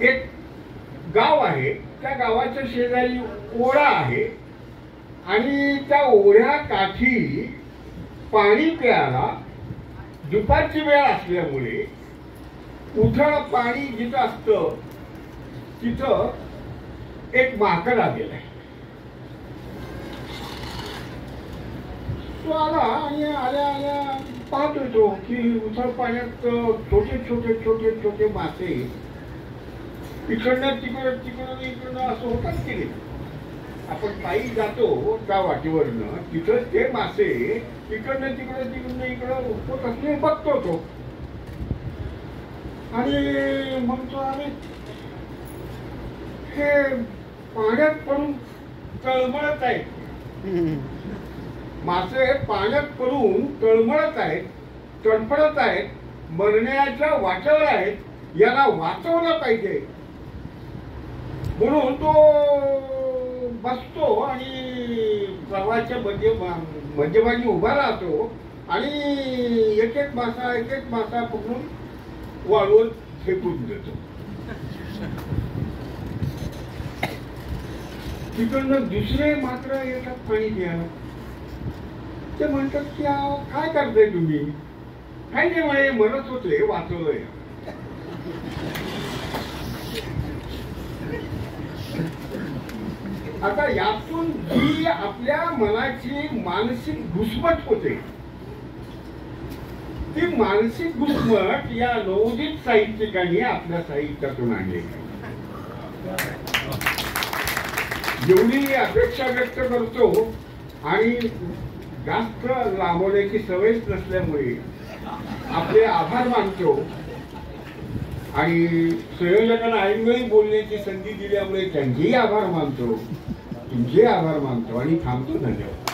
एक गाव आहे, त्या गावाच्या शेजारी ओढा आहे आणि त्या ओढ्या काठी पाणी प्यायला दुपारची वेळ असल्यामुळे उथळ पाणी जिथं असतं तिथं एक माकड आलेला आहे. तो आला आणि आल्या आल्या पाहतोय तो की उथळ पाण्यात छोटे छोटे छोटे छोटे मासे इकडनं तिकडनं असं होतात की नाही. आपण पायी जातो त्या वाटेवरनं, तिथं ते मासे इकडनं इकडं होत असले बघतो तो आणि म्हणतो अरे हे पाण्यात पडून तळमळत आहेत, मासे पाण्यात पडून तळमळत आहेत, तडफडत आहेत, मरण्याच्या वाटेवर आहेत, याला वाचवलं पाहिजे म्हणून तो बसतो आणि प्रवाहाच्या मध्यभागी उभा राहतो आणि एक एक मासा पकडून वाळून फेकून देतो. तिकडनं दुसरे मात्र येतात पाणी प्यायला. ते म्हणतात की काय करताय तुम्ही? काही नाही म्हणे, म्हणत होते वाचवलंय. आता यातून जी आपल्या मनाची मानसिक घुसमट होते, ती मानसिक घुसमट या नवोदित साहित्यिकांनी आपल्या साहित्यातून आणली. जेवढी अपेक्षा व्यक्त करतो आणि जास्त लांबवण्याची सवयच नसल्यामुळे आपले आभार मानतो आणि संयोजकांना ऐनवेळी बोलण्याची संधी दिल्यामुळे त्यांचेही आभार मानतो, तुमचे आभार मानतो आणि थांबतो. धन्यवाद.